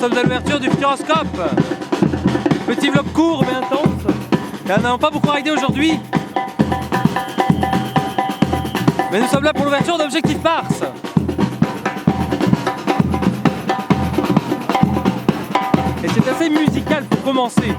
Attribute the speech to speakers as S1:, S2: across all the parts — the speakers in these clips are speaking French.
S1: sommes à l'ouverture du Futuroscope. Petit vlog court mais intense. Et nous n'avons pas beaucoup ridé aujourd'hui. Mais nous sommes là pour l'ouverture d'Objectif Mars. Et c'est assez musical pour commencer.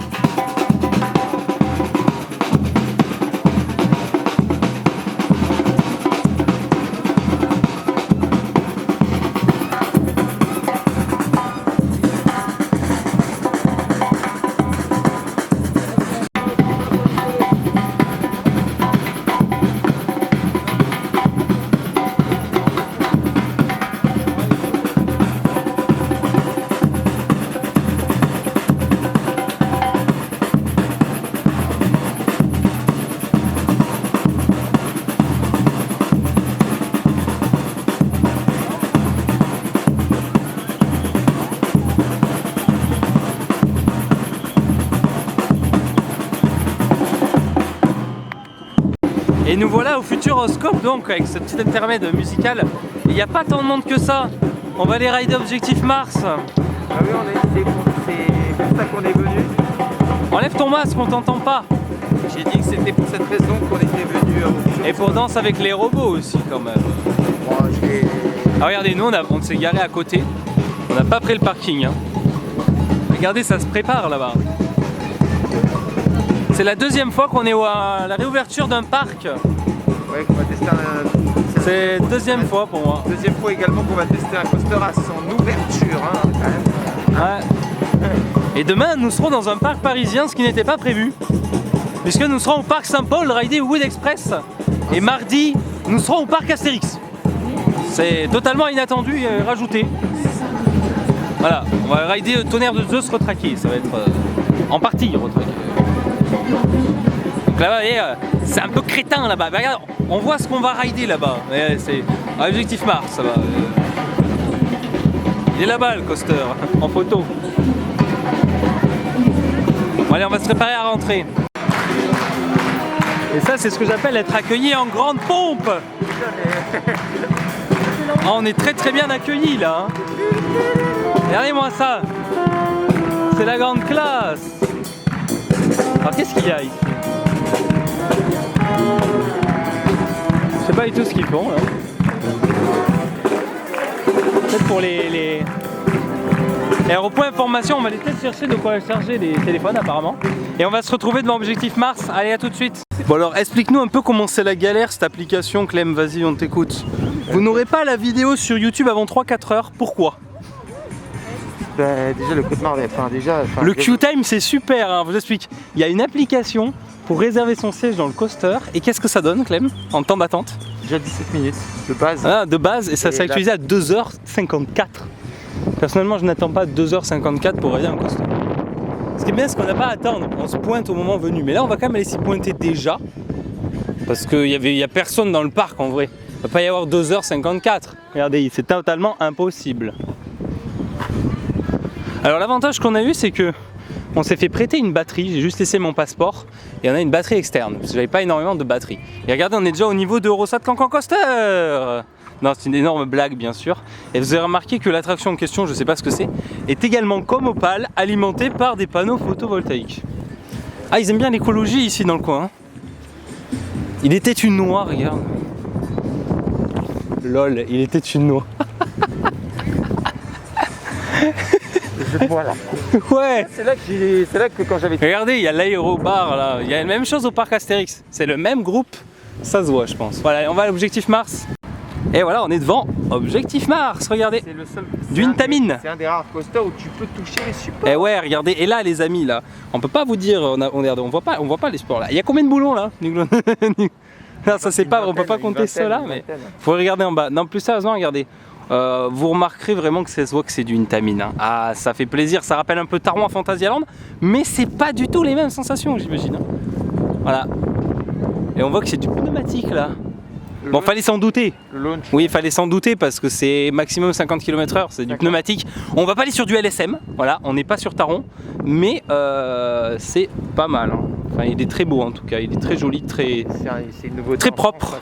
S1: Et nous voilà au Futuroscope donc avec ce petit intermède musical. Il n'y a pas tant de monde que ça. On va aller rider Objectif Mars.
S2: Ah oui, c'est pour ça qu'on est venu.
S1: Enlève ton masque, on t'entend pas.
S2: J'ai dit que c'était pour cette raison qu'on était venu.
S1: Et pour danse avec les robots aussi quand même.
S2: Bon,
S1: Ah, regardez, nous on s'est garé à côté. On n'a pas pris le parking. Hein. Regardez, ça se prépare là-bas. C'est la deuxième fois qu'on est à la réouverture d'un parc.
S2: Ouais, qu'on va tester
S1: C'est la deuxième fois pour moi.
S2: Deuxième fois également qu'on va tester un coaster à son ouverture, hein, quand même.
S1: Ouais. Et demain, nous serons dans un parc parisien, ce qui n'était pas prévu. Puisque nous serons au parc Saint-Paul, rider Wood Express. Et mardi, nous serons au parc Astérix. C'est totalement inattendu et rajouté. Voilà, on va rider le tonnerre de Zeus retraqué. Ça va être en partie retraqué. Donc là-bas, c'est un peu crétin là-bas. Regarde, on voit ce qu'on va rider là-bas. C'est Objectif Mars, ça va. Il est là-bas le coaster, en photo. Bon, allez, on va se préparer à rentrer. Et ça, c'est ce que j'appelle être accueilli en grande pompe. Ah, on est très très bien accueillis là. Hein. Regardez-moi ça. C'est la grande classe. Alors qu'est-ce qu'il y a ici? Je sais pas du tout ce qu'ils font là. Peut-être pour les... Alors au point information, on va aller peut-être chercher de quoi charger les téléphones apparemment. Et on va se retrouver devant Objectif Mars. Allez, à tout de suite. Bon alors explique-nous un peu comment c'est la galère cette application Clem, vas-y on t'écoute. Vous n'aurez pas la vidéo sur YouTube avant 3-4 heures, pourquoi?
S2: Bah, déjà le code marre,
S1: le Q-Time c'est super, hein, je vous explique. Il y a une application pour réserver son siège dans le coaster. Et qu'est-ce que ça donne Clem en temps d'attente?
S2: Déjà 17 minutes de base.
S1: Ah, de base, et ça s'est actualisé à 2h54. Personnellement je n'attends pas 2h54 pour rider un coaster. Ce qui est bien, c'est qu'on n'a pas à attendre, on se pointe au moment venu. Mais là, on va quand même aller s'y pointer déjà. Parce qu'il n'y a personne dans le parc en vrai. Il ne va pas y avoir 2h54. Regardez, c'est totalement impossible. Alors l'avantage qu'on a eu, c'est que on s'est fait prêter une batterie. J'ai juste laissé mon passeport. Et on a une batterie externe. Parce que j'avais pas énormément de batterie. Et regardez, on est déjà au niveau de Eurosat Cancan Coaster. Non, c'est une énorme blague bien sûr. Et vous avez remarqué que l'attraction en question, je ne sais pas ce que c'est, est également comme Opal, alimentée par des panneaux photovoltaïques. Ah, ils aiment bien l'écologie ici dans le coin. Hein. Il était une noix, regarde. Lol, il était une noix.
S2: Voilà.
S1: Ouais.
S2: C'est là que quand j'avais...
S1: Regardez, il y a l'aérobar là. Il y a la même chose au parc Astérix. C'est le même groupe. Ça se voit, je pense. Voilà, on va à l'Objectif Mars. Et voilà, on est devant Objectif Mars, regardez,
S2: c'est le seul,
S1: du Intamin.
S2: C'est un des rares coasters où tu peux toucher les supports.
S1: Et ouais, regardez, et là les amis, là, on peut pas vous dire, on voit pas les supports là. Il y a combien de boulons là? Non, ça c'est pas, on peut pas compter cela, mais faut regarder en bas. Non, plus sérieusement, regardez. Vous remarquerez vraiment que ça se voit que c'est du Intamin. Hein. Ah, ça fait plaisir, ça rappelle un peu Taron à Fantasyland, mais c'est pas du tout les mêmes sensations, j'imagine. Hein. Voilà. Et on voit que c'est du pneumatique là. Bon, fallait s'en douter. Oui, il fallait s'en douter parce que c'est maximum 50 km/h, c'est du pneumatique. On va pas aller sur du LSM, voilà, on n'est pas sur Taron, mais c'est pas mal. Hein. Enfin, il est très beau en tout cas, il est très joli, très propre.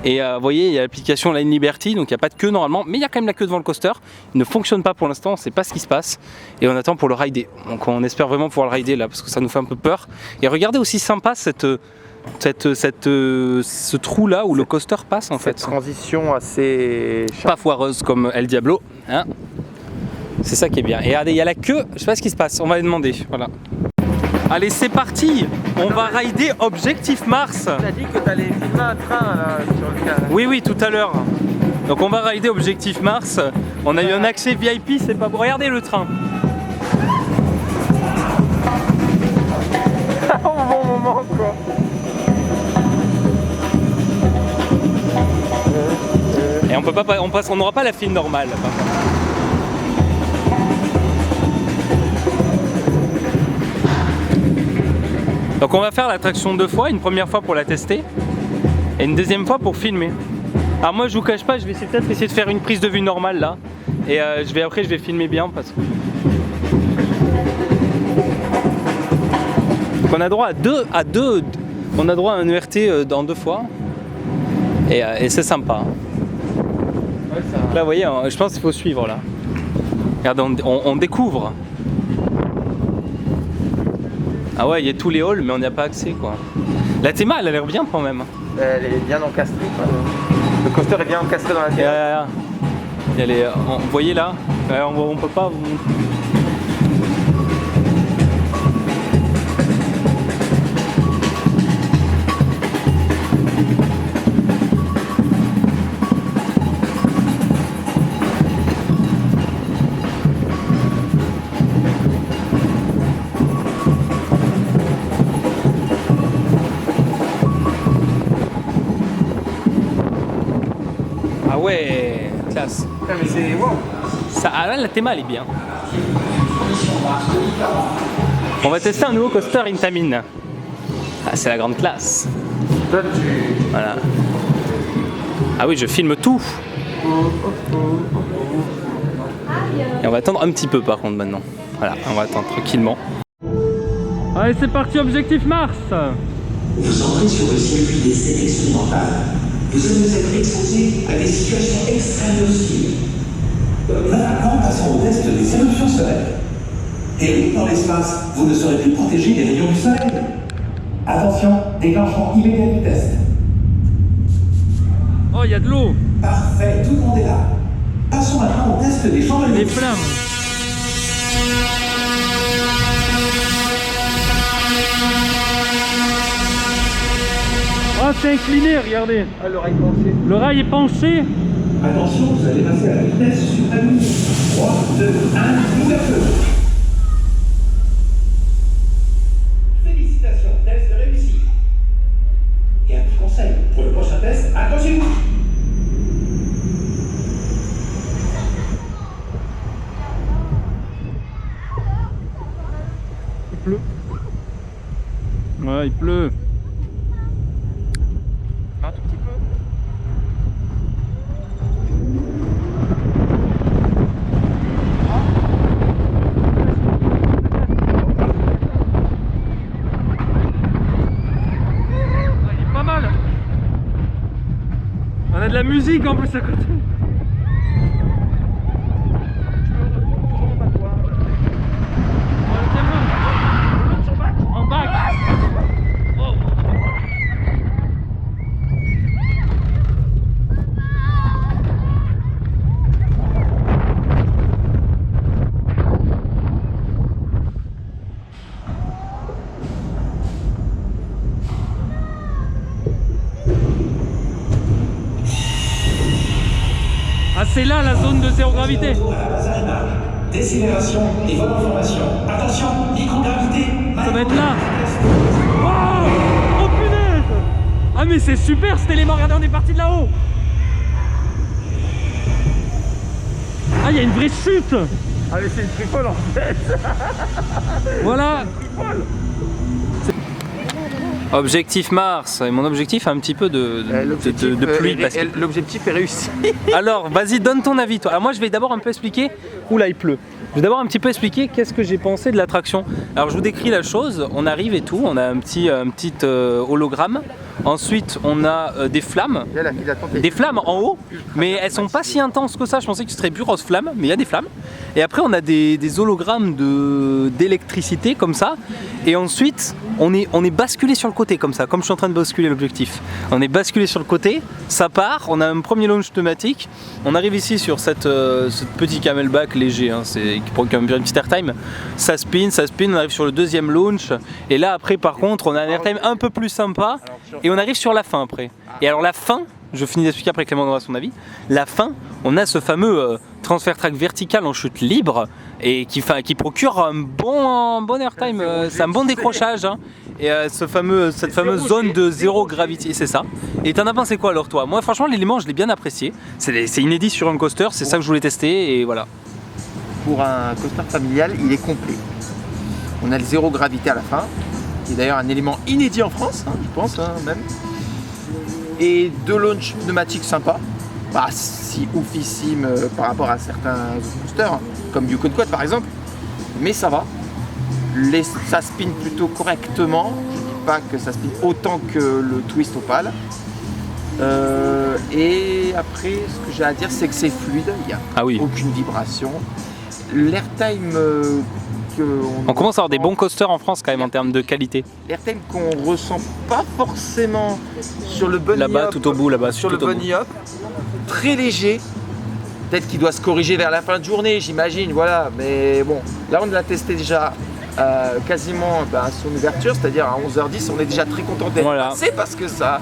S1: Et vous voyez, il y a l'application Line Liberty, donc il n'y a pas de queue normalement, mais il y a quand même la queue devant le coaster. Il ne fonctionne pas pour l'instant, on ne sait pas ce qui se passe. Et on attend pour le rider. Donc on espère vraiment pouvoir le rider là, parce que ça nous fait un peu peur. Et regardez aussi sympa ce trou là où le coaster passe en fait.
S2: Cette transition assez...
S1: Pas foireuse comme El Diablo. Hein, c'est ça qui est bien. Et regardez, il y a la queue, je sais pas ce qui se passe, on va les demander. Voilà. Allez, c'est parti. On va rider Objectif Mars.
S2: T'as dit que t'allais filmer un train là sur le cas.
S1: Oui, oui, tout à l'heure. Donc on va rider Objectif Mars. On a eu un accès VIP, c'est pas beau. Regardez le train.
S2: Au bon moment quoi.
S1: Et on peut pas, on n'aura pas la file normale. Par contre. Donc on va faire l'attraction 2 fois, une première fois pour la tester et une deuxième fois pour filmer. Alors moi je vous cache pas, je vais peut-être essayer de faire une prise de vue normale là et après je vais filmer bien parce que... Donc on a droit on a droit à un ERT dans 2 fois et c'est sympa.
S2: Ouais, ça...
S1: Là vous voyez, je pense qu'il faut suivre là. Regardez, on découvre. Ah ouais, il y a tous les halls, mais on n'y a pas accès quoi. La théma, elle a l'air bien quand même.
S2: Elle est bien encastrée quoi. Le coaster est bien encastré dans la théma.
S1: Il y a les, vous voyez là, on peut pas vous montrer. Ah ouais, classe.
S2: Ah, mais c'est wow.
S1: Ça, là, la théma elle est bien. On va tester un nouveau coaster Intamin. Ah, c'est la grande classe.
S2: Toi, tu...
S1: Voilà. Ah oui, je filme tout. Et on va attendre un petit peu par contre maintenant. Voilà, on va attendre tranquillement. Allez, c'est parti, Objectif Mars.
S3: Vous entrez sur le circuit d'essai expérimental. Vous allez être exposé à des situations extrêmement hostiles. L'attaquant passant au test des éruptions solaires. Et oui, dans l'espace, vous ne serez plus protégé des rayons du soleil. Attention, déclenchement immédiat du test.
S1: Oh, il y a de l'eau.
S3: Parfait, tout le monde est là. Passons maintenant au test des champs de
S1: Les
S3: lumière.
S1: flammes. Oh, c'est incliné, regardez.
S2: Ah, l'oreille penchée.
S1: Le rail est penché.
S3: Attention, vous allez passer à la vitesse supérieure. 3, 2, 1, ouverture. Félicitations, test réussi. Et un petit conseil, pour le prochain test, accrochez-vous.
S1: Il pleut. Ouais, il pleut.
S2: Un tout petit peu.
S1: Il est pas mal. On a de la musique en plus à côté. En bac. Oh. Ah, c'est là la zone de zéro gravité.
S3: Décélération et vol en formation. Attention, microgravité.
S1: Ça va être là. Oh, oh punaise. Ah mais c'est super cet élément, regardez, on est parti de là-haut. Ah, il y a une vraie chute.
S2: Ah, mais c'est une tripole en fait.
S1: Voilà. Objectif Mars, et mon objectif a un petit peu de pluie.
S2: L'objectif est réussi.
S1: Alors, vas-y, donne ton avis, toi. Alors, moi, je vais d'abord un peu expliquer. Oula, il pleut. Je vais d'abord un petit peu expliquer qu'est-ce que j'ai pensé de l'attraction. Alors, je vous décris la chose. On arrive et tout. On a un petit hologramme Ensuite, on a des flammes.
S2: Il y a la file d'attente.
S1: Des flammes en haut, mais elles sont pas si intenses que ça. Je pensais que ce serait plus rose flamme, mais il y a des flammes. Et après, on a des hologrammes d'électricité comme ça. Et ensuite, on est basculé sur le côté comme ça, comme je suis en train de basculer l'objectif. On est basculé sur le côté, ça part. On a un premier launch pneumatique. On arrive ici sur ce petit camelback léger, hein, qui prend quand même bien une petite airtime. Ça spin. On arrive sur le deuxième launch. Et là, après, par contre, on a un airtime un peu plus sympa. Et on arrive sur la fin après. Et alors la fin, je finis d'expliquer après Clément donnera son avis. La fin, on a ce fameux transfert track vertical en chute libre et qui procure un bon airtime, c'est un bon décrochage. Hein. Et cette fameuse zone de zéro gravité, c'est ça. Et t'en as pensé quoi alors toi? Moi franchement l'élément je l'ai bien apprécié. C'est inédit sur un coaster, c'est ça que je voulais tester et voilà.
S2: Pour un coaster familial, il est complet. On a le zéro gravité à la fin, qui est d'ailleurs un élément inédit en France, hein, je pense même. Et deux launchs pneumatiques sympas, pas si oufissime par rapport à certains coasters, comme Yukon Quad par exemple, mais ça va. Ça spin plutôt correctement, je ne dis pas que ça spin autant que le Twist Opal. Et après, ce que j'ai à dire, c'est que c'est fluide, il n'y a aucune vibration. L'airtime
S1: on commence à avoir des bons coasters en France quand même en termes de qualité.
S2: L'airtime qu'on ressent pas forcément sur le bunny
S1: là-bas,
S2: hop,
S1: tout au bout, là-bas,
S2: sur le bunny hop, très léger. Peut-être qu'il doit se corriger vers la fin de journée, j'imagine, voilà. Mais bon, là on l'a testé déjà quasiment à son ouverture, c'est-à-dire à 11h10, on est déjà très content d'être passé parce que ça.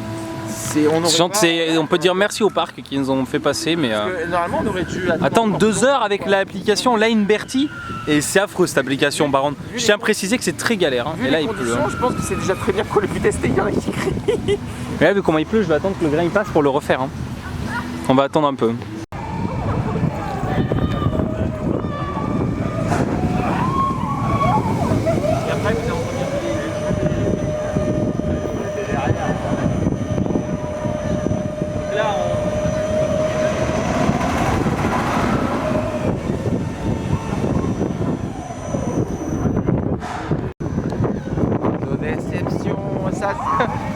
S1: On peut dire merci au parc qui nous ont fait passer, mais
S2: normalement on aurait dû
S1: attendre 2 heures avec l'application Lane Bertie et c'est affreux cette application par contre. Je tiens à préciser que c'est très galère. Hein.
S2: Et là il pleut. Je pense que c'est déjà très bien qu'on l'ait pu tester, il y en a qui crient.
S1: Mais là vu comment il pleut, je vais attendre que le grain il passe pour le refaire. Hein. On va attendre un peu.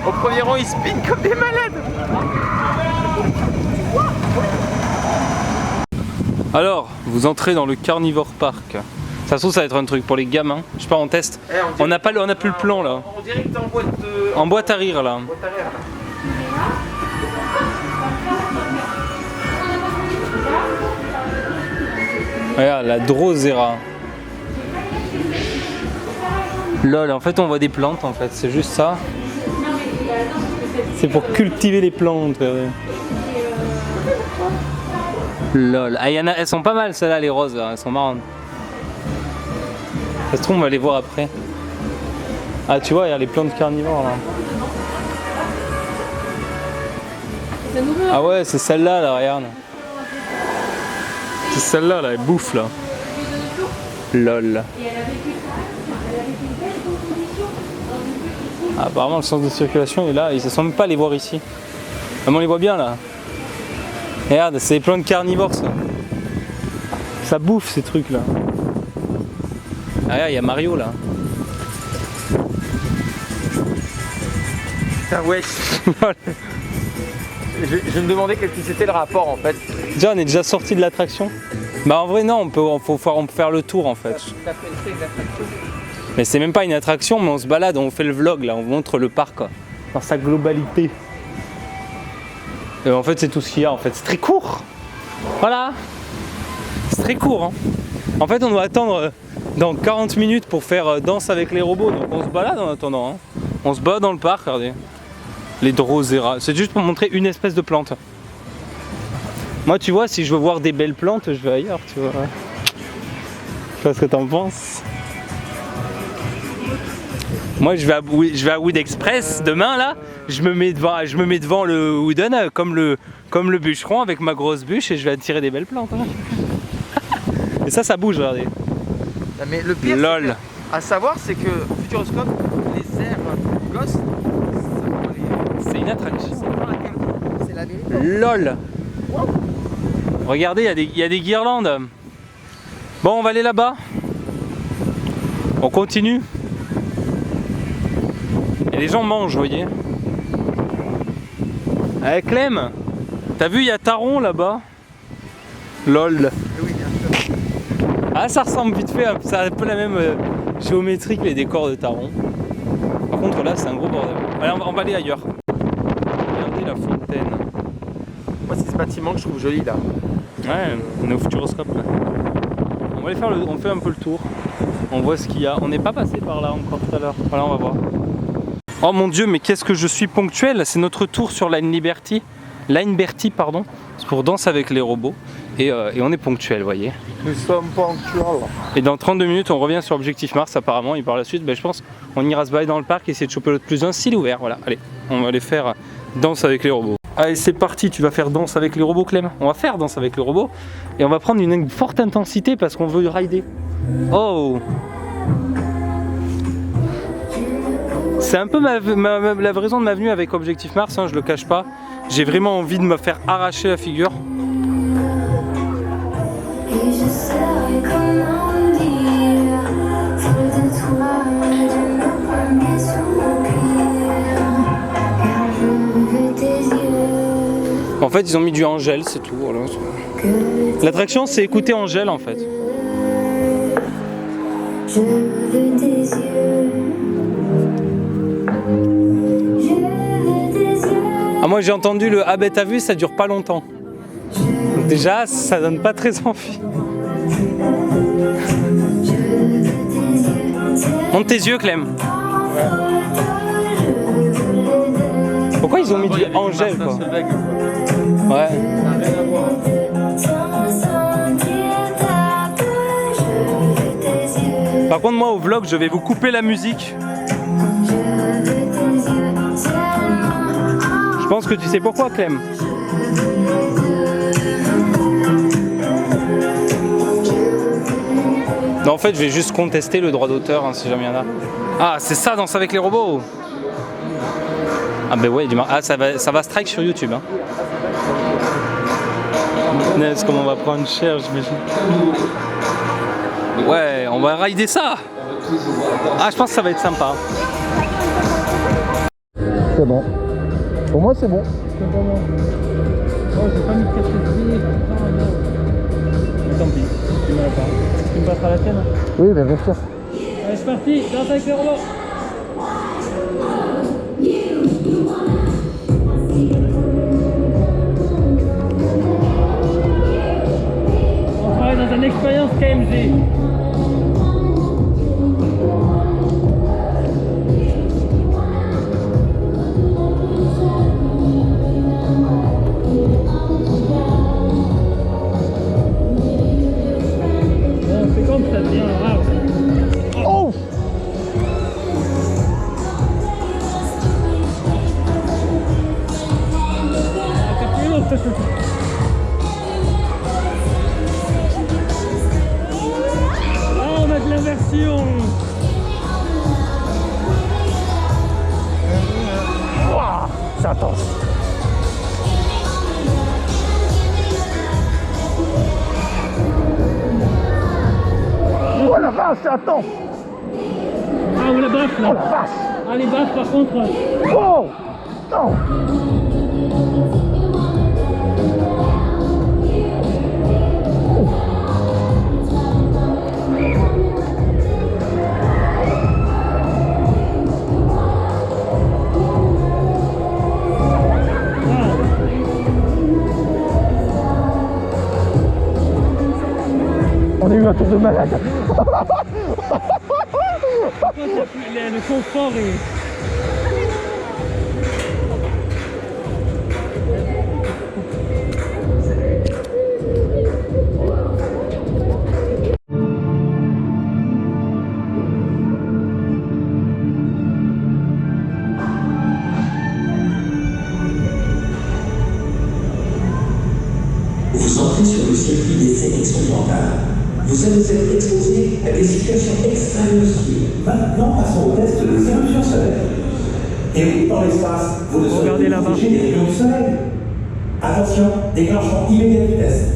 S2: Au premier rang, ils spinent comme des malades.
S1: Alors, vous entrez dans le Carnivore Park. Ça se trouve, ça va être un truc pour les gamins. Je sais pas, on teste. On n'a plus le plan là.
S2: On dirait que t'es en boîte
S1: en boîte à rire là. Regarde, la Drosera. Lol, en fait on voit des plantes en fait, c'est juste ça. C'est pour cultiver les plantes. Lol. Ah, elles sont pas mal celles-là, les roses, là. Elles sont marrantes. Ça se trouve, on va les voir après. Ah, tu vois, il y a les plantes carnivores là. Ah ouais, c'est celle-là, là, regarde. C'est celle-là, là, elle bouffe là. Lol. Ah, apparemment le sens de circulation est là, ils ne sont même pas à les voir ici. Ah, mais on les voit bien là. Regarde, c'est des plantes carnivores ça. Ça bouffe ces trucs là. Ah regarde, il y a Mario là.
S2: Putain ouais. je me demandais quel que c'était le rapport en fait.
S1: Déjà on est déjà sorti de l'attraction. Bah en vrai non, on peut faire le tour en fait. Mais c'est même pas une attraction, mais on se balade, on fait le vlog là, on vous montre le parc quoi, dans sa globalité. Et en fait c'est tout ce qu'il y a en fait, c'est très court. Voilà. C'est très court hein. En fait on doit attendre dans 40 minutes pour faire danse avec les robots, donc on se balade en attendant. Hein. On se balade dans le parc, regardez. Les Drosera, c'est juste pour montrer une espèce de plante. Moi tu vois, si je veux voir des belles plantes, je vais ailleurs, tu vois. Je sais pas ce que t'en penses. Moi je vais à Wood Express demain là, je me mets devant le Wooden comme le bûcheron avec ma grosse bûche et je vais attirer des belles plantes. Hein. Et ça bouge, regardez.
S2: Mais le pire,
S1: lol.
S2: À savoir c'est que au Futuroscope, les airs Ghost,
S1: c'est une attraction.
S2: C'est la vérité.
S1: Lol. Regardez, il y a des guirlandes. Bon, on va aller là-bas. On continue. Et les gens mangent, vous voyez. Allez Clem, t'as vu il y a Taron là-bas? LOL.
S2: Oui, bien sûr.
S1: Ah ça ressemble vite fait, c'est un peu la même géométrie que les décors de Taron. Par contre là c'est un gros bordel. Allez on va aller ailleurs. Regardez la fontaine.
S2: Moi c'est ce bâtiment que je trouve joli là.
S1: Ouais, on est au Futuroscope là. On va aller faire on fait un peu le tour. On voit ce qu'il y a. On n'est pas passé par là encore tout à l'heure. Voilà on va voir. Oh mon dieu, mais qu'est-ce que je suis ponctuel. C'est notre tour sur Line Liberty, pardon. C'est pour Danse avec les robots. Et on est ponctuel, vous voyez.
S2: Nous sommes ponctuels.
S1: Et dans 32 minutes, on revient sur Objectif Mars apparemment. Et par la suite, je pense on ira se balader dans le parc et essayer de choper l'autre plus un s'il est ouvert. Voilà, allez, on va aller faire Danse avec les robots. Allez, c'est parti, tu vas faire Danse avec les robots, Clem. On va faire Danse avec les robots. Et on va prendre une forte intensité parce qu'on veut rider. Oh! C'est un peu la raison de ma venue avec Objectif Mars, hein, je le cache pas. J'ai vraiment envie de me faire arracher la figure.
S4: Et je saurais comment dire seul de toi de nos premiers soupirs. Car je veux tes yeux.
S1: En fait, ils ont mis du Angèle, c'est tout. Voilà. L'attraction, c'est écouter Angèle en fait.
S4: Je veux tes yeux. Je veux tes yeux.
S1: Ah, moi j'ai entendu le ah ben t'as vu, ça dure pas longtemps. Donc déjà, ça donne pas très envie. Monte tes yeux, Clem. Pourquoi ils ont mis du Angèle quoi? Ouais. Par contre, moi au vlog, je vais vous couper la musique. Je pense que tu sais pourquoi, Clem. Non, en fait, je vais juste contester le droit d'auteur, hein, si jamais il y en a. Ah, c'est ça, Danse avec les robots. Ah ben ouais, ah, ça va strike sur YouTube. Hein. Est-ce qu'on va prendre cher, j'imagine. Ouais, on va rider ça. Ah, je pense que ça va être sympa.
S2: C'est bon. Pour moi c'est bon.
S1: C'est pour moi. Oh, j'ai pas mis de carte de pied. Tant pis, tu me la parles. Tu me passeras la tienne?
S2: Oui, bien sûr.
S1: Allez, c'est parti, Danse avec les robots. On travaille dans une expérience KMG. Ça devient rare.
S2: Oh!
S1: Ah, on a de l'inversion.
S2: Ouah, c'est intense. Oh la vache, c'est intense.
S1: Ah, ou la baffe là.
S2: Oh la vache.
S1: Ah, les baffes par contre.
S2: Oh! Non! On a eu un tour de malade.
S1: Le confort est...
S3: Vous entrez sur le circuit d'essai expérimental. Vous allez être exposé à des situations extrêmement hostiles. Maintenant, passons au test des éruptions solaires. Et oui, dans l'espace, vous ne serez plus protégé des rayons du soleil. Attention, déclenchement immédiat du test.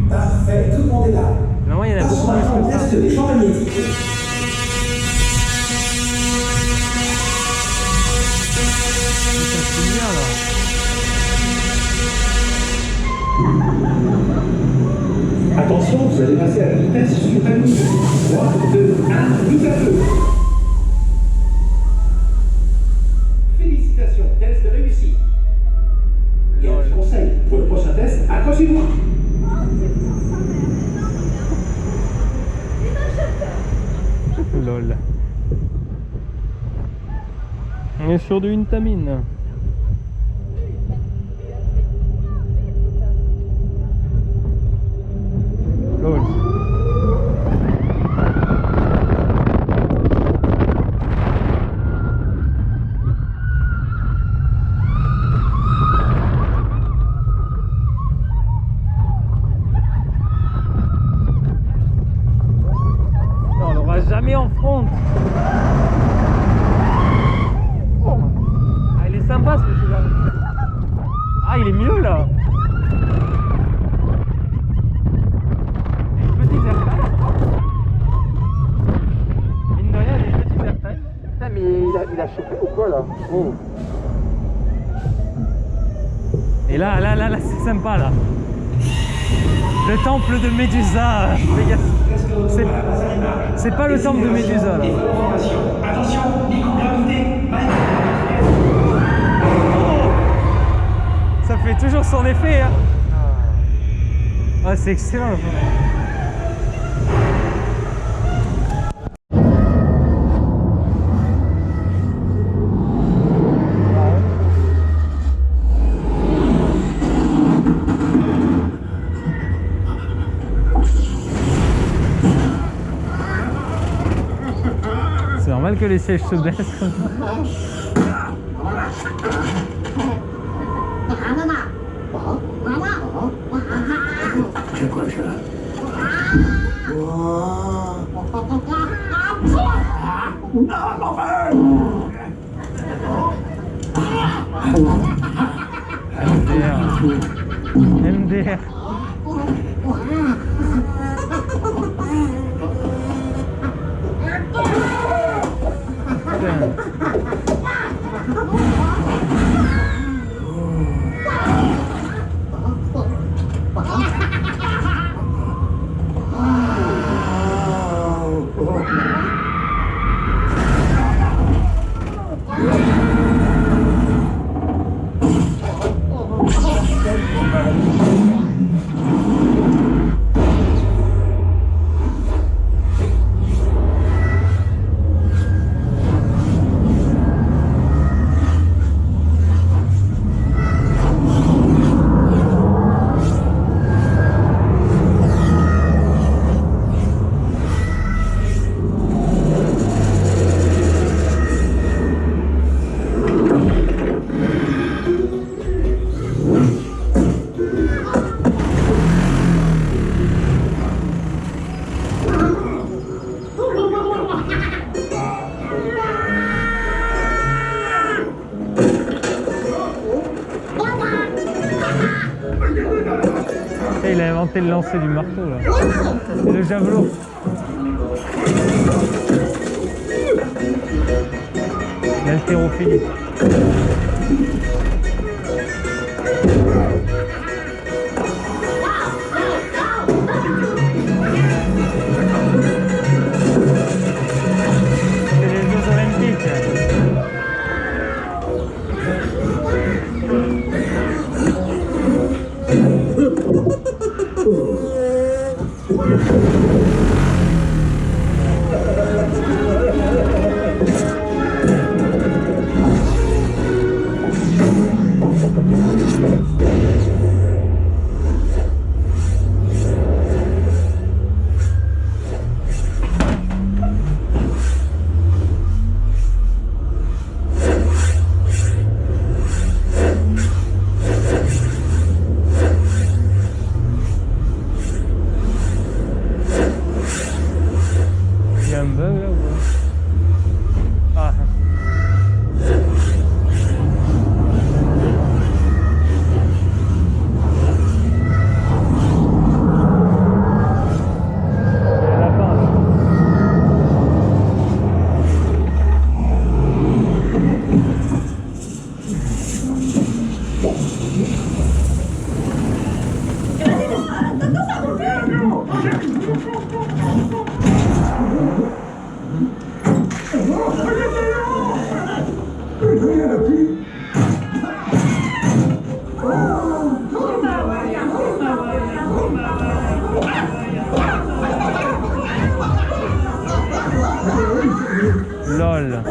S3: Parfait, tout le monde est là.
S1: Normalement, il y en a beaucoup
S3: Passons maintenant au
S1: plus que ça.
S3: test des champs magnétiques. Attention, vous allez passer à la vitesse suprême. 3, 2, 1, tout à feu. Félicitations, test réussi. Et un petit conseil, pour le prochain test, accrochez-vous.
S1: Lol. On est sur du Intamin. Lol. On l'aura jamais en front. Ah, il est sympa ce petit là. Ah, il est mieux là. Une petite airtime. Mine de rien, il y a une petite airtime.
S2: Putain, mais il a chopé ou quoi là? Oh.
S1: Et là, c'est sympa là. Le temple de Médusa. Les gars, c'est pas le temple de Médusa là.
S3: Attention, microgravité,
S1: Ça fait toujours son effet. Hein. Ah, c'est excellent. C'est normal que les sièges se baissent comme ça. MDR. Et il a inventé le lancer du marteau là. Et le javelot. L'haltérophilie. C'est les Jeux Olympiques. folle.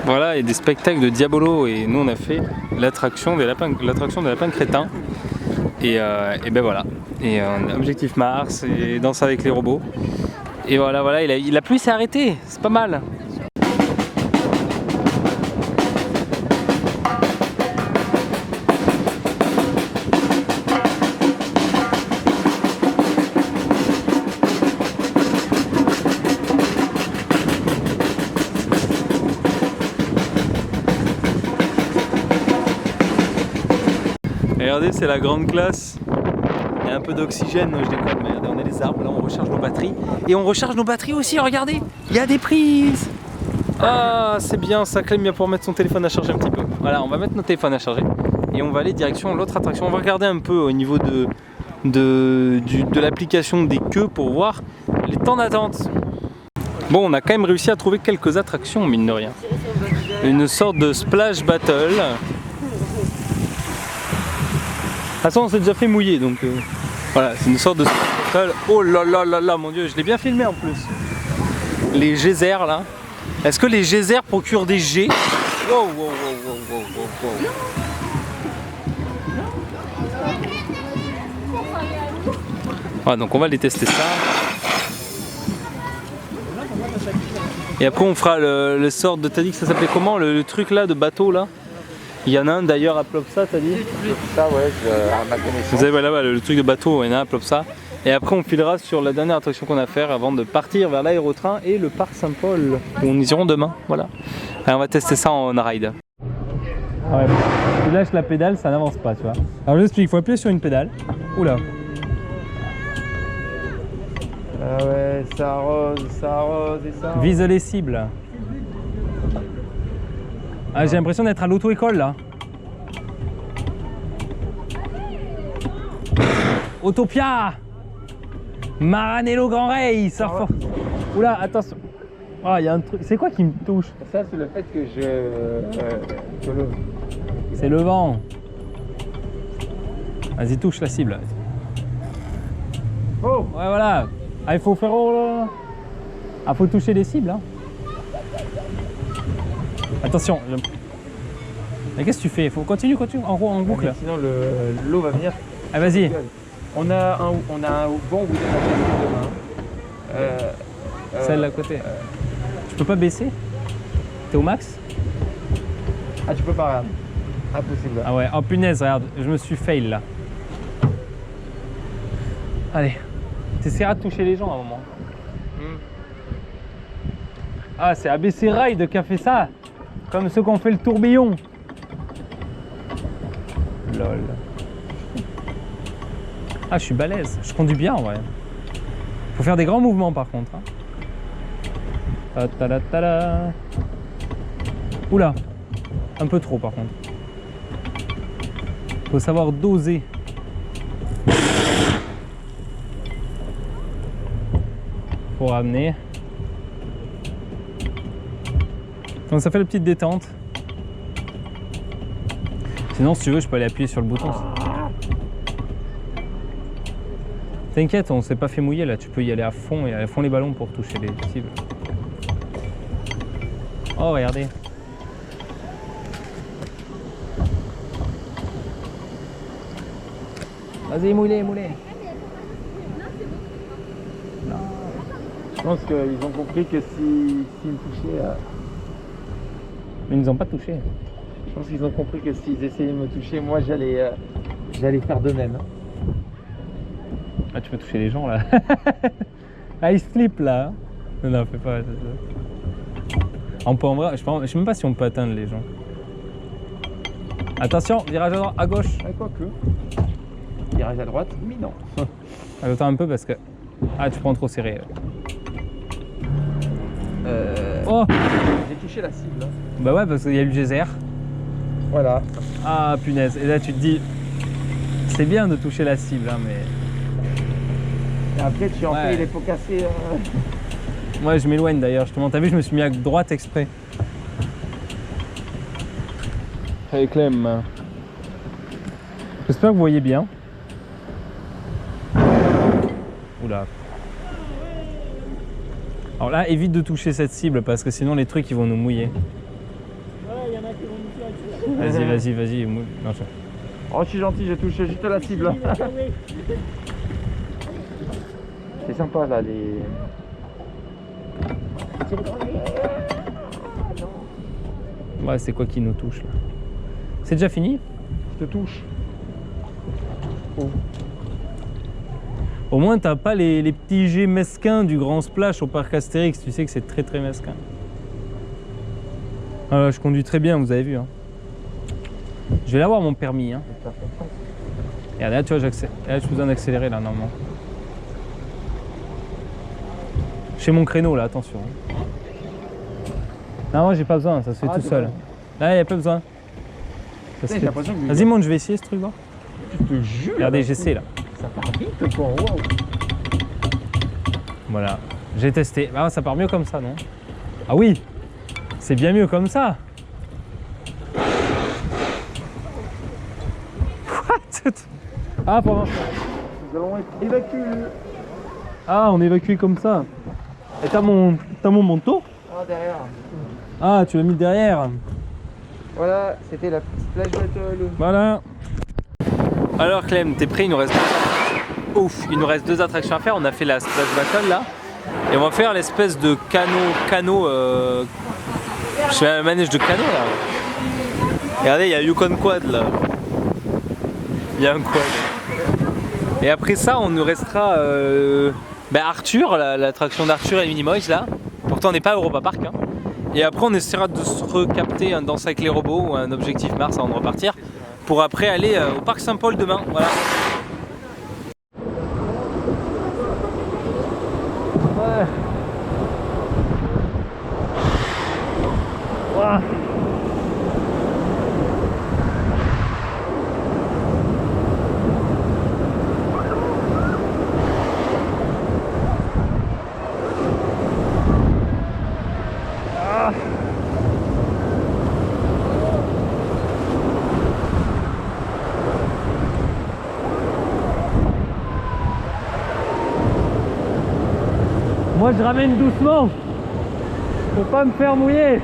S1: Voilà, il y a des spectacles de Diabolo et nous on a fait l'attraction des lapins crétins. Et ben voilà. Et on a Objectif Mars et Danse avec les robots. Et voilà, la pluie s'est arrêtée, c'est pas mal. Regardez, c'est la grande classe. Il y a un peu d'oxygène, non, je déconne, mais regardez, on a les arbres, là on recharge nos batteries. Et on recharge nos batteries aussi, regardez, il y a des prises. Ah, c'est bien, ça Clem bien pour mettre son téléphone à charger un petit peu. Voilà, on va mettre notre téléphone à charger et on va aller direction l'autre attraction. On va regarder un peu au niveau de l'application des queues pour voir les temps d'attente. Bon, on a quand même réussi à trouver quelques attractions, mine de rien. Une sorte de splash battle. De toute façon, on s'est déjà fait mouiller, donc voilà, c'est une sorte de battle. Oh là là là là, mon dieu, je l'ai bien filmé en plus. Les geysers là. Est-ce que les geysers procurent des jets? Wow, wow, wow, wow, wow, wow, wow. Voilà, donc on va aller tester ça. Et après on fera le sort de... T'as dit que ça s'appelait comment le truc là de bateau là? Il y en a un d'ailleurs à Plopsa, t'as dit?
S2: Ça, ouais, à ma connaissance.
S1: Vous avez là-bas le truc de bateau, il y en a à Plopsa. Et après on filera sur la dernière attraction qu'on a à faire avant de partir vers l'aérotrain et le parc Saint-Paul où on y ira demain. Voilà. Allez, on va tester ça en ride. Ouais, tu lâches la pédale, ça n'avance pas, tu vois. Alors je t'explique, il faut appuyer sur une pédale. Oula.
S2: Ah ouais, ça arrose et ça arrose.
S1: Vise les cibles. Ah, j'ai l'impression d'être à l'auto-école là. Autopia, Maranello Grand Race. Oula, attention. Ah, il y a un truc. C'est quoi qui me touche?
S2: Ça, c'est le fait que
S1: C'est le vent. Vas-y, touche la cible.
S2: Oh!
S1: Ouais, voilà. Ah, il faut faire. Ah, faut toucher les cibles. Hein. Attention. Mais qu'est-ce que tu fais? Faut continue, en boucle.
S2: Sinon, l'eau va venir.
S1: Ah, vas-y.
S2: On a un bon bout de demain.
S1: Celle à côté. Tu peux pas baisser? T'es au max?
S2: Ah, tu peux pas, regarde. Impossible.
S1: Ah ouais, oh punaise, regarde, je me suis fail là. Allez, t'essaieras de toucher les gens à un moment. Ah, c'est ABC Ride qui a fait ça. Comme ceux qui ont fait le tourbillon. Lol. Ah, je suis balèze, je conduis bien en vrai. Faut faire des grands mouvements par contre. Hein. Ta-ta-la-ta-la. Oula, un peu trop par contre. Faut savoir doser. Pour ramener. Donc ça fait la petite détente. Sinon si tu veux je peux aller appuyer sur le bouton. T'inquiète, on s'est pas fait mouiller là, tu peux y aller à fond et à fond les ballons pour toucher les cibles. Oh regardez. Vas-y, moulez.
S2: Je pense qu'ils ont compris que s'ils me touchaient.
S1: Mais ils nous ont pas touché.
S2: Je pense qu'ils ont compris que s'ils essayaient de me toucher, moi j'allais faire de même.
S1: Ah, tu peux toucher les gens là. Ah, il slip là. Non, fais pas. On peut en vrai, je sais même pas si on peut atteindre les gens. Attention, virage à gauche.
S2: Ah, quoi que. Virage à droite, mais non.
S1: Attends un peu parce que. Ah, tu prends trop serré. Oh!
S2: J'ai touché la cible.
S1: Bah ouais, parce qu'il y a eu le geyser.
S2: Voilà.
S1: Ah, punaise. Et là, tu te dis. C'est bien de toucher la cible, hein, mais.
S2: Et après, tu en fais les pots cassés.
S1: Moi, je m'éloigne d'ailleurs. Justement, t'as vu, je me suis mis à droite exprès. Hey Clem. J'espère que vous voyez bien. Oula. Alors là, évite de toucher cette cible parce que sinon les trucs ils vont nous mouiller. Vas-y. Non,
S2: Oh, je suis gentil, j'ai touché juste la cible. C'est sympa là, les.
S1: Ouais, c'est quoi qui nous touche là? C'est déjà fini?
S2: Je te touche. Oh.
S1: Au moins, t'as pas les petits jets mesquins du grand splash au parc Astérix. Tu sais que c'est très très mesquin. Ah, je conduis très bien, vous avez vu. Hein. Je vais l'avoir mon permis. Hein. Et là, tu vois, là, j'ai besoin d'accélérer là, normalement. Chez mon créneau là, attention. Non, moi j'ai pas besoin, ça se fait tout seul. Là, il n'y a pas besoin. Vas-y, monte, je vais essayer ce truc là.
S2: Je te jure.
S1: Regardez, j'essaie là.
S2: Ça part vite quoi, wow.
S1: Voilà, j'ai testé. Ah, ça part mieux comme ça, non? Ah oui, c'est bien mieux comme ça. What? Ah, pardon.
S2: Nous allons être évacués.
S1: Ah, on est évacué comme ça. Et t'as mon manteau?
S2: Ah, derrière.
S1: Ah, tu l'as mis derrière.
S2: Voilà, c'était la petite plage battle.
S1: Voilà. Alors Clem, t'es prêt? Il nous reste deux attractions à faire. On a fait la splash battle là. Et on va faire l'espèce de canot. Je fais un manège de canot là. Regardez, il y a Yukon Quad là. Il y a un quad. Et après ça, on nous restera Arthur, l'attraction d'Arthur et Minimoys là. Pourtant, on n'est pas à Europa Park. Hein. Et après, on essaiera de se recapter un Danse avec les robots ou un Objectif Mars avant de repartir. Pour après aller au Parc Saint-Paul demain. Voilà. Ouais. Wow. Moi je ramène doucement pour pas me faire mouiller.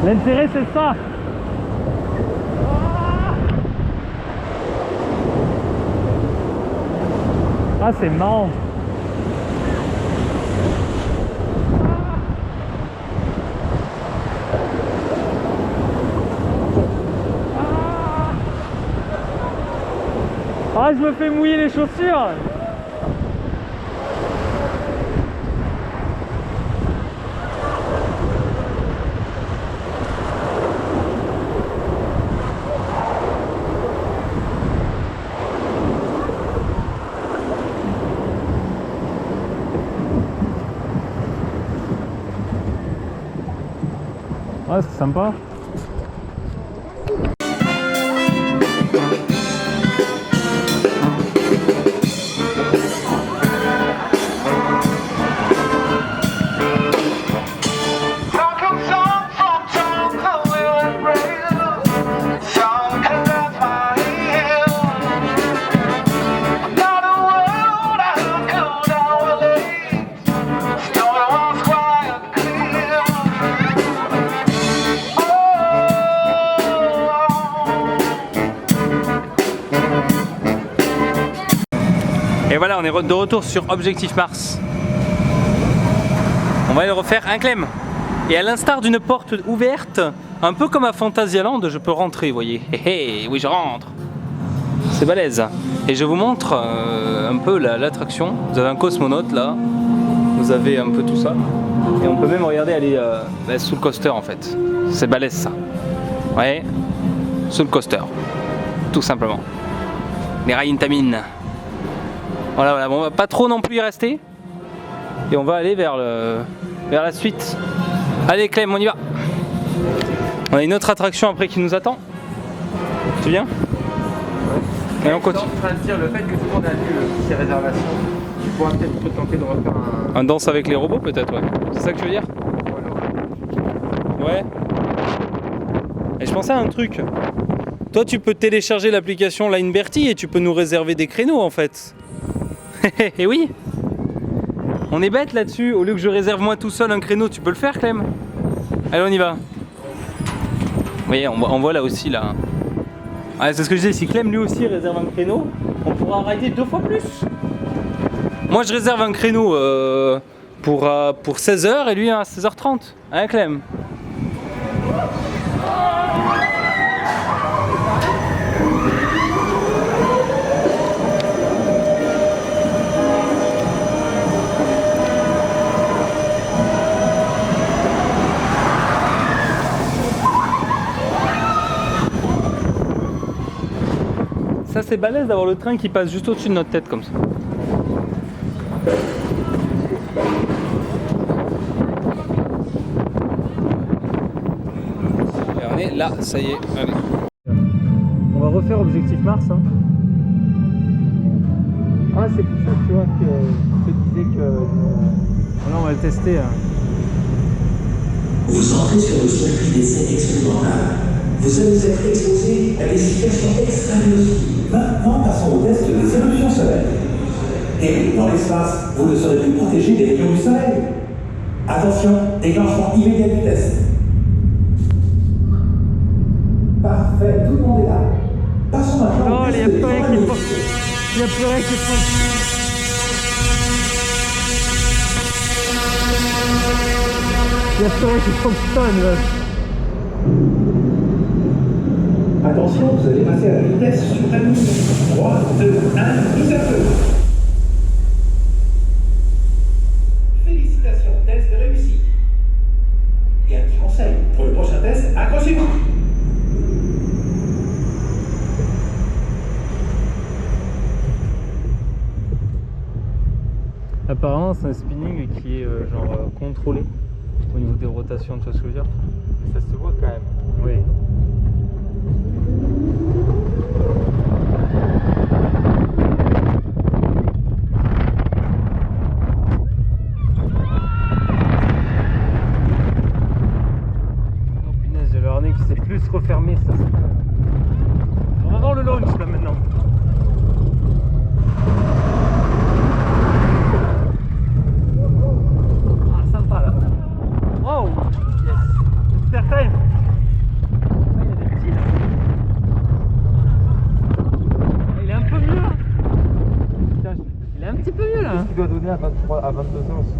S1: L'intérêt c'est ça. Ah c'est marrant. Ah je me fais mouiller les chaussures. Ouais, c'est sympa. Et voilà, on est de retour sur Objectif Mars. On va aller refaire un Clem. Et à l'instar d'une porte ouverte, un peu comme à Phantasialand, je peux rentrer, vous voyez. Hé hé, oui je rentre. C'est balèze. Et je vous montre un peu l'attraction. Vous avez un cosmonaute là. Vous avez un peu tout ça. Et on peut même regarder aller sous le coaster en fait. C'est balèze ça. Ouais. Sous le coaster. Tout simplement. Les rails Intamin. Voilà, voilà, bon, on va pas trop non plus y rester. Et on va aller vers la suite. Allez Clem, on y va. On a une autre attraction après qui nous attend. Tu viens? Ouais. Et on continue.
S2: Je suis en train de dire, le fait que tout le monde a vu ces réservations, tu pourras peut-être tenter de refaire
S1: un danse avec les robots peut-être, ouais. C'est ça que tu veux dire? Ouais. Et je pensais à un truc. Toi tu peux télécharger l'application Lineberty et tu peux nous réserver des créneaux en fait. Et oui, on est bête là-dessus. Au lieu que je réserve moi tout seul un créneau, tu peux le faire Clem. Allez on y va. Vous voyez, on voit là aussi là. Ouais, c'est ce que je disais, si Clem lui aussi réserve un créneau, on pourra rider 2 fois plus. Moi je réserve un créneau pour 16h et lui à 16h30. Hein Clem? Ça c'est balèze d'avoir le train qui passe juste au-dessus de notre tête comme ça. Et on est là, ça y est, allez. On va refaire Objectif Mars. Hein. Ah c'est pour ça tu vois que je te disais que... Voilà, on va le tester. Hein.
S3: Vous entrez sur le circuit d'essai expérimental. Vous allez être exposé à des situations extrêmes. Maintenant, passons au test des éruptions solaires. Et dans l'espace, vous ne serez plus protégé des rayons du soleil. Attention, déclenchement immédiat du test. Parfait, tout le monde est là. Passons maintenant au test des évaluations.
S1: Il y a plus rien qui fonctionne. Il y a plus rien qui fonctionne.
S3: Attention, vous allez passer à la vitesse suprême. 3, 2, 1, mise à feu. Félicitations, test réussi. Et un petit conseil, pour le prochain test, accrochez-vous.
S1: Apparemment c'est un spinning qui est genre contrôlé au niveau des rotations, tu vois ce que je veux dire?
S2: Ça se voit quand même.
S1: Oui. Oh punaise, j'ai le harnais qui s'est plus refermé ça. On va voir le launch là maintenant. Ah sympa là. Wow. Yes. Super time. Ah, il y a des petits là. Ah, il est un peu mieux là. Putain, il est un petit peu mieux là.
S2: Il doit donner à 23, à 22 ans aussi.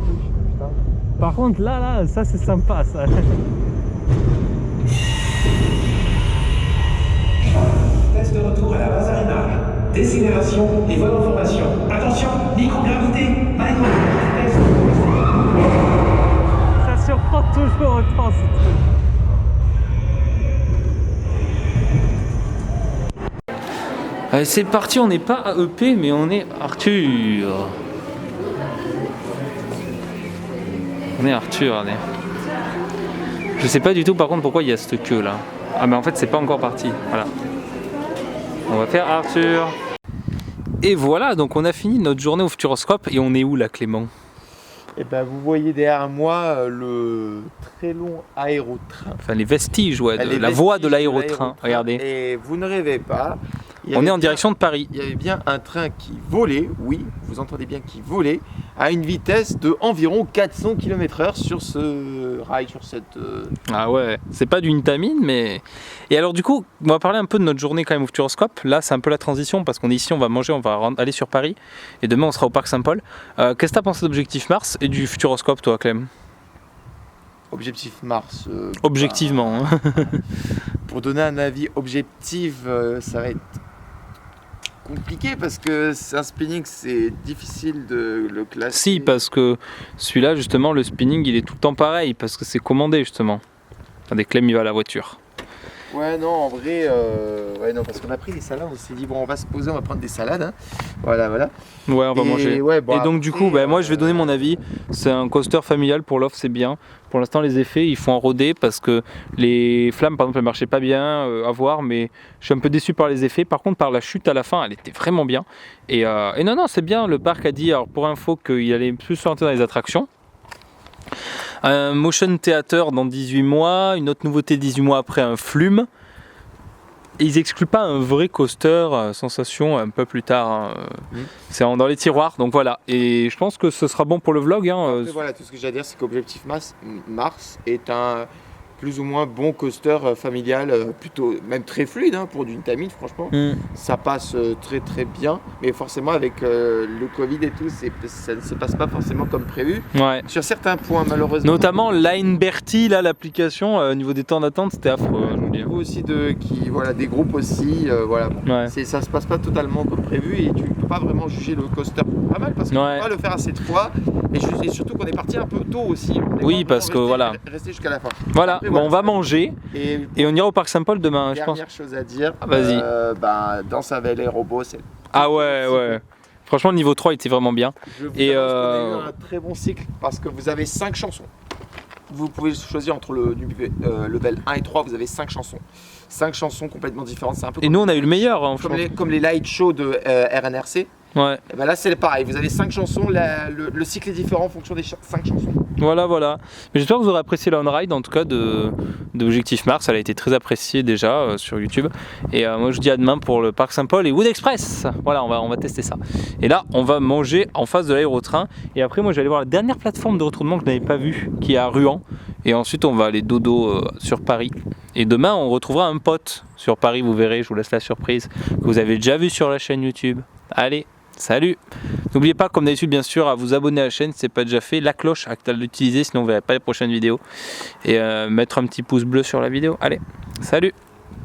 S2: Putain.
S1: Par contre là, ça c'est sympa ça.
S3: Test de retour à la base à image. Décélération et vol en formation. Attention, microgravité, maillot. Test.
S1: Ça surprend toujours autant ce truc. Allez, c'est parti, on n'est pas à EP mais on est Arthur. On est Arthur, allez. Je sais pas du tout par contre pourquoi il y a cette queue là. Ah mais en fait c'est pas encore parti, voilà. On va faire Arthur. Et voilà, donc on a fini notre journée au Futuroscope et on est où là Clément?
S2: Et ben vous voyez derrière moi le très long aérotrain.
S1: Enfin les vestiges, ouais,
S2: Les
S1: la voie de
S2: vestiges
S1: l'aérotrain, regardez.
S2: Et vous ne rêvez pas.
S1: On est en direction de Paris.
S2: Il y avait bien un train qui volait, oui, vous entendez bien, qui volait, à une vitesse de environ 400 km/h sur ce rail, sur cette...
S1: Ah ouais, c'est pas du Intamin, mais... Et alors du coup, on va parler un peu de notre journée quand même au Futuroscope. Là, c'est un peu la transition, parce qu'on est ici, on va manger, on va aller sur Paris. Et demain, on sera au Parc Saint-Paul. Qu'est-ce que t'as pensé d'Objectif Mars et du Futuroscope, toi, Clem?
S2: Objectif Mars.
S1: Objectivement. Hein.
S2: Pour donner un avis objectif, ça va être compliqué parce que c'est un spinning, c'est difficile de le classer.
S1: Si, parce que celui-là, justement, le spinning, il est tout le temps pareil, parce que c'est commandé, justement. Attendez, Clem, il va à la voiture.
S2: Ouais, non, en vrai, ouais, non, parce qu'on a pris des salades, on s'est dit, bon, on va se poser, on va prendre des salades. Hein. Voilà, voilà.
S1: Ouais, on va manger.
S2: Ouais, bon,
S1: et donc,
S2: après,
S1: du coup, moi, je vais donner mon avis. C'est un coaster familial pour l'off, c'est bien. Pour l'instant, les effets, ils font enroder parce que les flammes, par exemple, elles marchaient pas bien à voir, mais je suis un peu déçu par les effets. Par contre, par la chute à la fin, elle était vraiment bien. Et non, c'est bien. Le parc a dit, alors pour info, qu'il allait plus s'orienter dans les attractions. Un motion theater dans 18 mois, une autre nouveauté 18 mois après, un flume. Et ils excluent pas un vrai coaster sensation un peu plus tard. Hein. C'est dans les tiroirs, donc voilà. Et je pense que ce sera bon pour le vlog. Hein.
S2: Après, voilà, tout ce que j'ai à dire, c'est qu'Objectif Mars est un plus ou moins bon coaster familial, plutôt même très fluide hein, pour du Intamin, franchement. Ça passe très très bien, mais forcément avec le Covid et tout, ça ne se passe pas forcément comme prévu.
S1: Ouais.
S2: Sur certains points, malheureusement.
S1: Notamment Line Bertie, là, l'application, au niveau des temps d'attente, c'était affreux. Je vous dis.
S2: Aussi voilà, des groupes aussi, voilà. Bon.
S1: Ouais.
S2: Ça se passe pas totalement comme prévu et tu ne peux pas vraiment juger le coaster pas mal parce qu'on ne peut pas le faire assez de fois et surtout qu'on est parti un peu tôt aussi.
S1: Oui, parce que voilà.
S2: Rester jusqu'à la fin.
S1: Voilà,
S2: Après,
S1: bon, on va manger et on ira au Parc Saint-Paul demain, je pense.
S2: Dernière chose à dire,
S1: Vas-y.
S2: Dans sa les robots, c'est...
S1: Ah ouais. Franchement, le niveau 3 était vraiment bien.
S2: Je vous annonce qu'on a eu un très bon cycle parce que vous avez 5 chansons. Vous pouvez choisir entre le level 1 et 3, vous avez 5 chansons. 5 chansons complètement différentes. C'est un peu
S1: et nous, on a eu le meilleur. Hein,
S2: comme les light shows de RNRC.
S1: Ouais.
S2: Et ben là, c'est pareil. Vous avez 5 chansons. Le cycle est différent en fonction des 5 chansons.
S1: Voilà. Mais j'espère que vous aurez apprécié la on-ride, en tout cas, d'Objectif Mars. Elle a été très appréciée déjà sur YouTube. Et moi, je vous dis à demain pour le Parc Saint-Paul et Wood Express. Voilà, on va tester ça. Et là, on va manger en face de l'aérotrain. Et après, moi, je vais aller voir la dernière plateforme de retournement que je n'avais pas vue, qui est à Ruan. Et ensuite, on va aller dodo sur Paris. Et demain, on retrouvera un pote sur Paris. Vous verrez, je vous laisse la surprise, que vous avez déjà vu sur la chaîne YouTube. Allez, salut! N'oubliez pas, comme d'habitude, bien sûr, à vous abonner à la chaîne si ce n'est pas déjà fait. La cloche, à l'utiliser, sinon vous ne verrez pas les prochaines vidéos. Et mettre un petit pouce bleu sur la vidéo. Allez, salut!